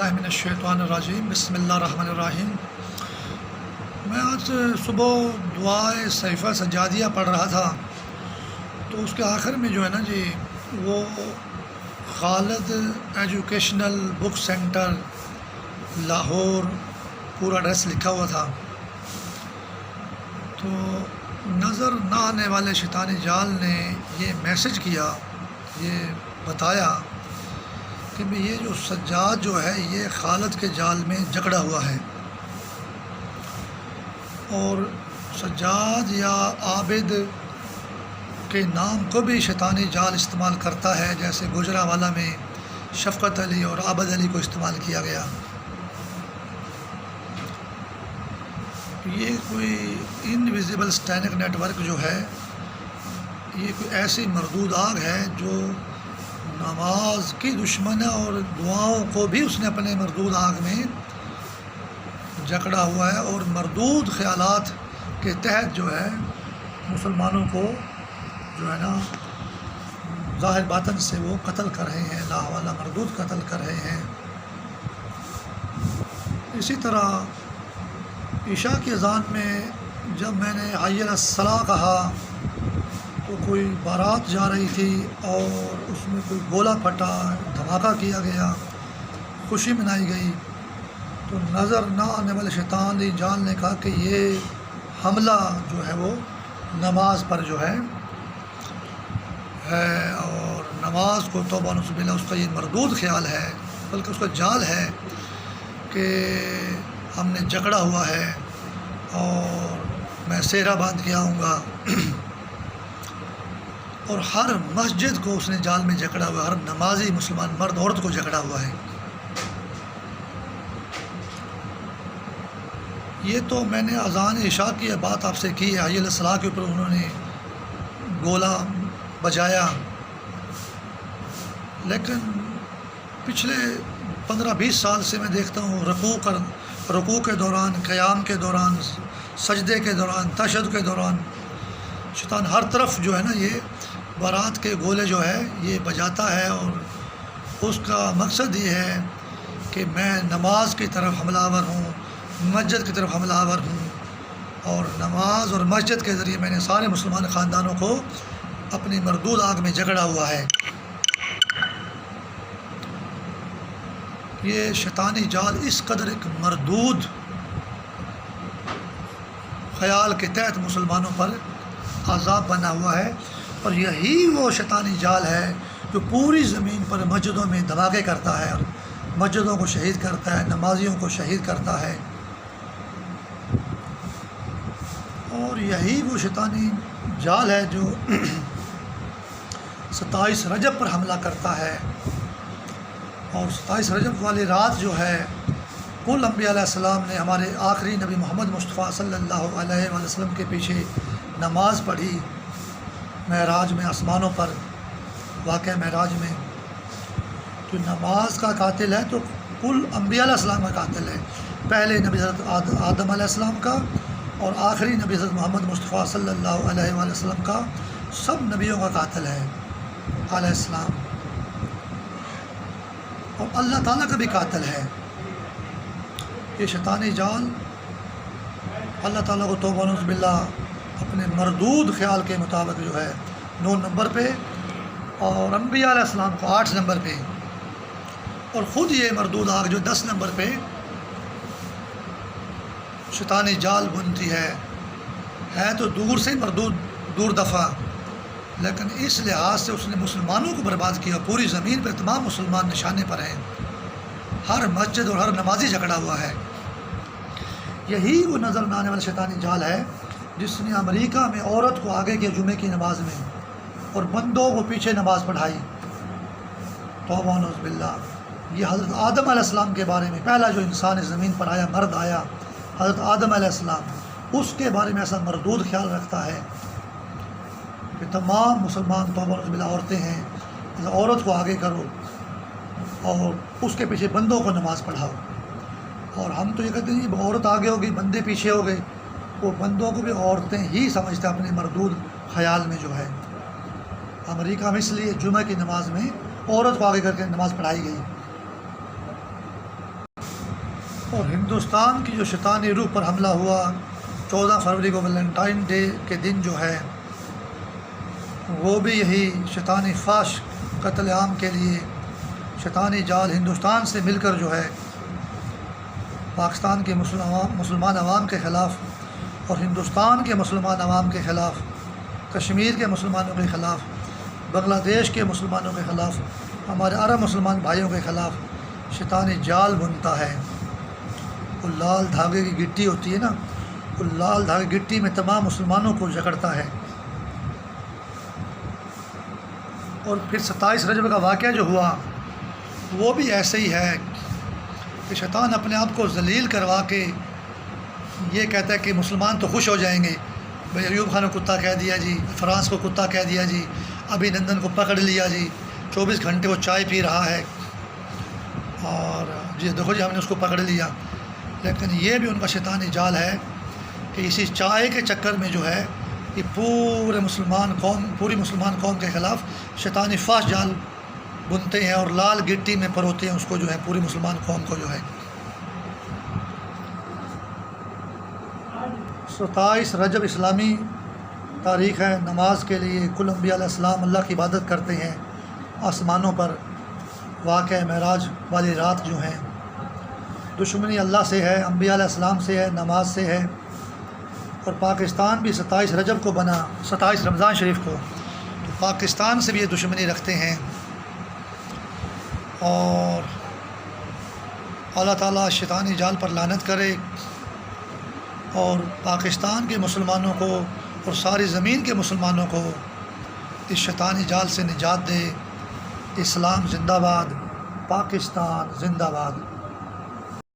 باللہ من الشیطان الرجیم بسم اللہ الرحمن الرحیم۔ میں آج صبح دعائے صحیفہ سجادیہ پڑھ رہا تھا تو اس کے آخر میں جو ہے نا جی وہ خالد ایجوکیشنل بک سینٹر لاہور پورا ایڈریس لکھا ہوا تھا۔ تو نظر نہ آنے والے شیطانی جال نے یہ میسج کیا، یہ بتایا کہ یہ جو سجاد جو ہے یہ خالد کے جال میں جکڑا ہوا ہے، اور سجاد یا عابد کے نام کو بھی شیطانی جال استعمال کرتا ہے، جیسے گجرانوالہ میں شفقت علی اور عابد علی کو استعمال کیا گیا۔ یہ کوئی انویزیبل سٹینک نیٹ ورک جو ہے یہ کوئی ایسی مردود آگ ہے جو نماز کی دشمن ہے، اور دعاؤں کو بھی اس نے اپنے مردود آگ میں جکڑا ہوا ہے، اور مردود خیالات کے تحت جو ہے مسلمانوں کو جو ہے نا ظاہر باطن سے وہ قتل کر رہے ہیں، لا حوالہ مردود قتل کر رہے ہیں۔ اسی طرح عشاء کی اذان میں جب میں نے حی علی الصلاۃ کہا تو کوئی بارات جا رہی تھی اور اس میں کوئی گولا پھٹا، دھماکہ کیا گیا، خوشی منائی گئی، تو نظر نہ آنے والے شیطانی جال نے کہا کہ یہ حملہ جو ہے وہ نماز پر جو ہے اور نماز کو توبہ نعوذ باللہ اس کا یہ مردود خیال ہے، بلکہ اس کا جال ہے کہ ہم نے جکڑا ہوا ہے اور میں سہرا باندھ کے آؤں گا، اور ہر مسجد کو اس نے جال میں جکڑا ہوا ہے، ہر نمازی مسلمان مرد عورت کو جکڑا ہوا ہے۔ یہ تو میں نے اذان عشاء کی بات آپ سے کی ہے، حی علی الصلاۃ کے اوپر انہوں نے گولا بجایا، لیکن پچھلے 15-20 سال سے میں دیکھتا ہوں رکوع کے دوران، قیام کے دوران، سجدے کے دوران، تشہد کے دوران شیطان ہر طرف جو ہے نا یہ بارات کے گولے جو ہے یہ بجاتا ہے، اور اس کا مقصد یہ ہے کہ میں نماز کی طرف حملہ آور ہوں، مسجد کی طرف حملہ آور ہوں، اور نماز اور مسجد کے ذریعے میں نے سارے مسلمان خاندانوں کو اپنی مردود آگ میں جکڑا ہوا ہے۔ یہ شیطانی جال اس قدر ایک مردود خیال کے تحت مسلمانوں پر عذاب بنا ہوا ہے، اور یہی وہ شیطانی جال ہے جو پوری زمین پر مسجدوں میں دھماکے کرتا ہے، اور مسجدوں کو شہید کرتا ہے، نمازیوں کو شہید کرتا ہے، اور یہی وہ شیطانی جال ہے جو 27 رجب پر حملہ کرتا ہے، اور 27 رجب والی رات جو ہے کل انبیاء علیہ السلام نے ہمارے آخری نبی محمد مصطفیٰ صلی اللہ علیہ وآلہ وسلم کے پیچھے نماز پڑھی معراج میں، آسمانوں پر واقع معراج میں۔ جو نماز کا قاتل ہے تو کل انبیاء علیہ السلام کا قاتل ہے، پہلے نبی حضرت آدم علیہ السلام کا اور آخری نبی حضرت محمد مصطفیٰ صلی اللہ علیہ وآلہ وسلم کا، سب نبیوں کا قاتل ہے علیہ السلام، اور اللہ تعالیٰ کا بھی قاتل ہے۔ یہ شیطانی جال اللہ تعالیٰ کو توبہ نعوذ باللہ اپنے مردود خیال کے مطابق جو ہے 9 نمبر پہ، اور انبیاء علیہ السلام کو 8 نمبر پہ، اور خود یہ مردود آگ جو 10 نمبر پہ شیطانی جال بنتی ہے تو دور سے مردود، دور دفع، لیکن اس لحاظ سے اس نے مسلمانوں کو برباد کیا، پوری زمین پر تمام مسلمان نشانے پر ہیں، ہر مسجد اور ہر نمازی جکڑا ہوا ہے۔ یہی وہ نظر نہ آنے والا شیطانی جال ہے جس نے امریکہ میں عورت کو آگے کیا جمعے کی نماز میں، اور بندوں کو پیچھے نماز پڑھائی، توبہ نعوذ باللہ۔ یہ حضرت آدم علیہ السلام کے بارے میں، پہلا جو انسان اس زمین پر آیا، مرد آیا، حضرت آدم علیہ السلام، اس کے بارے میں ایسا مردود خیال رکھتا ہے کہ تمام مسلمان توبہ نعوذ باللہ عورتیں ہیں، عورت کو آگے کرو اور اس کے پیچھے بندوں کو نماز پڑھاؤ، اور ہم تو یہ کہتے ہیں کہ عورت آگے ہو گئی بندے پیچھے ہو گئے، وہ بندوں کو بھی عورتیں ہی سمجھتے اپنے مردود خیال میں جو ہے۔ امریکہ میں اس لیے جمعہ کی نماز میں عورت کو آگے کر کے نماز پڑھائی گئی۔ اور ہندوستان کی جو شیطانی روح پر حملہ ہوا 14 فروری کو ویلنٹائن ڈے کے دن جو ہے، وہ بھی یہی شیطانی فاش قتل عام کے لیے شیطانی جال ہندوستان سے مل کر جو ہے پاکستان کے مسلمان عوام کے خلاف اور ہندوستان کے مسلمان عوام کے خلاف، کشمیر کے مسلمانوں کے خلاف، بنگلہ دیش کے مسلمانوں کے خلاف، ہمارے عرب مسلمان بھائیوں کے خلاف شیطانی جال بنتا ہے۔ وہ لال دھاگے کی گٹی ہوتی ہے نا، وہ لال دھاگے گٹی میں تمام مسلمانوں کو جکڑتا ہے۔ اور پھر 27 رجب کا واقعہ جو ہوا وہ بھی ایسے ہی ہے کہ شیطان اپنے آپ کو ذلیل کروا کے یہ کہتا ہے کہ مسلمان تو خوش ہو جائیں گے، بھائی ایوب خان کو کتا کہہ دیا جی، فرانس کو کتا کہہ دیا جی، ابھی نندن کو پکڑ لیا جی، 24 گھنٹے وہ چائے پی رہا ہے اور جی دیکھو جی ہم نے اس کو پکڑ لیا۔ لیکن یہ بھی ان کا شیطانی جال ہے کہ اسی چائے کے چکر میں جو ہے یہ پوری مسلمان قوم کے خلاف شیطانی فاش جال بنتے ہیں اور لال گٹی میں پروتے ہیں اس کو جو ہے پوری مسلمان قوم کو جو ہے۔ 27 رجب اسلامی تاریخ ہے، نماز کے لیے کل انبیاء علیہ السلام اللہ کی عبادت کرتے ہیں آسمانوں پر۔ واقعہ معراج والی رات جو ہے، دشمنی اللہ سے ہے، انبیاء علیہ السلام سے ہے، نماز سے ہے۔ اور پاکستان بھی 27 رجب کو بنا، 27 رمضان شریف کو، تو پاکستان سے بھی یہ دشمنی رکھتے ہیں۔ اور اللہ تعالیٰ شیطانی جال پر لعنت کرے اور پاکستان کے مسلمانوں کو اور ساری زمین کے مسلمانوں کو اس شیطانی جال سے نجات دے۔ اسلام زندہ باد، پاکستان زندہ باد۔